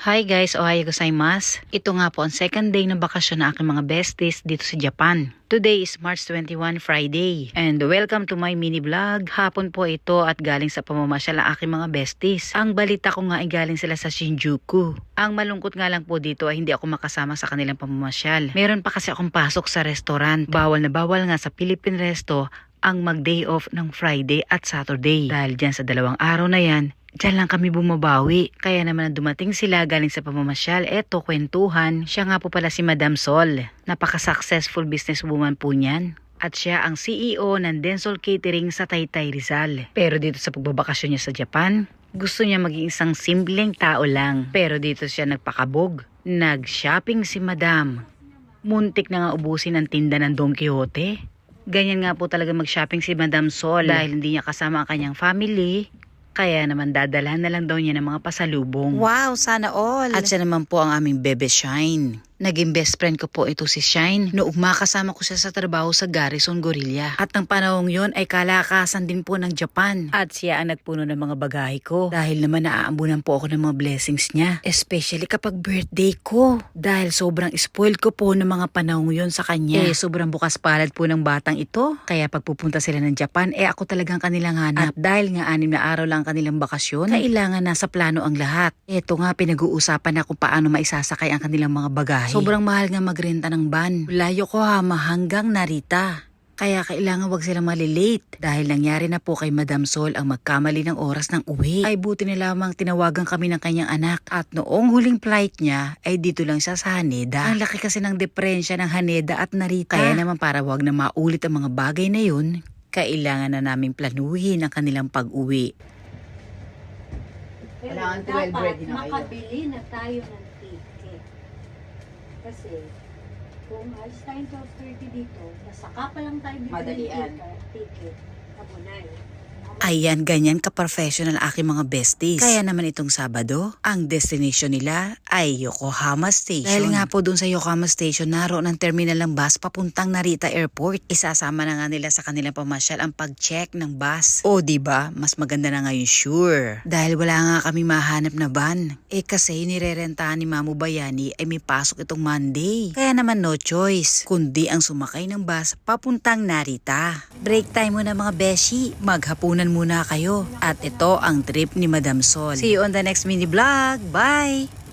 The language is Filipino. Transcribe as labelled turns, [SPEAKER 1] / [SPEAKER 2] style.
[SPEAKER 1] Hi guys, ohayo gozaimasu. Ito nga po ang second day ng bakasyon ng aking mga besties dito sa Japan. Today is March 21, Friday. And welcome to my mini vlog. Hapon po ito at galing sa pamamasyal ang aking mga besties. Ang balita ko nga ay galing sila sa Shinjuku. Ang malungkot nga lang po dito ay hindi ako makasama sa kanilang pamamasyal. Meron pa kasi akong pasok sa restaurant. Bawal na bawal nga sa Philippine Resto ang mag-day off ng Friday at Saturday. Dahil dyan sa 2 araw na yan, diyan lang kami bumabawi. Kaya naman dumating sila galing sa pamamasyal. Eto, kwentuhan. Siya nga po pala si Madam Sol. Napaka-successful businesswoman po niyan. At siya ang CEO ng Densol Catering sa Taytay Rizal. Pero dito sa pagbabakasyon niya sa Japan, gusto niya maging isang simpleng tao lang. Pero dito siya nagpakabog. Nag-shopping si Madam. Muntik na nga ubusin ang tinda ng Don Quixote. Ganyan nga po talaga mag-shopping si Madam Sol dahil hindi niya kasama ang kanyang family. Kaya naman dadalhan na lang daw niya ng mga pasalubong.
[SPEAKER 2] Wow, sana all!
[SPEAKER 1] At siya naman po ang aming bebe Shine. Naging best friend ko po ito si Shine noong makasama ko siya sa trabaho sa Garrison Gorilla. At ng panahong yon ay kalakasan din po ng Japan. At siya ang nagpuno ng mga bagahe ko. Dahil naman naaambunan po ako ng mga blessings niya. Especially kapag birthday ko. Dahil sobrang spoiled ko po ng mga panahong yon sa kanya. Sobrang bukas palad po ng batang ito. Kaya pagpupunta sila ng Japan, ako talagang kanilang hanap. At dahil nga 6 na araw lang kanilang bakasyon, kailangan nasa plano ang lahat. Ito nga pinag-uusapan na kung paano maisasakay ang kanilang mga bagahe. Sobrang mahal nga magrenta ng van. Mula Yokohama hanggang Narita. Kaya kailangan wag silang malilate. Dahil nangyari na po kay Madam Sol ang magkamali ng oras ng uwi. Ay buti na lamang tinawagan kami ng kanyang anak. At noong huling flight niya ay dito lang siya sa Haneda. Ang laki kasi ng diferensya ng Haneda at Narita. Kaya naman para wag na maulit ang mga bagay na yun, kailangan na naming planuhin ang kanilang pag-uwi.
[SPEAKER 2] Kailangan
[SPEAKER 3] Dapat
[SPEAKER 2] 12 ready na kayo.
[SPEAKER 3] makabili na tayo ng ticket. Kasi kung alis tayong 12:30 dito, nasaka pa lang tayo bibili
[SPEAKER 2] Madalian.
[SPEAKER 3] ng ticket. Kabunay.
[SPEAKER 1] Ayan, ganyan ka-professional aking mga besties. Kaya naman itong Sabado, ang destination nila ay Yokohama Station. Dahil nga po dun sa Yokohama Station, naroon ang terminal ng bus papuntang Narita Airport. Isasama na nga nila sa kanilang pamasyal ang pag-check ng bus. O diba, mas maganda na ngayon sure. Dahil wala nga kami mahanap na van. Kasi nirerentahan ni Mamu Bayani ay may pasok itong Monday. Kaya naman no choice, kundi ang sumakay ng bus papuntang Narita. Break time muna mga beshi, maghapunan muna kayo. At ito ang trip ni Madam Sol. See you on the next mini vlog. Bye!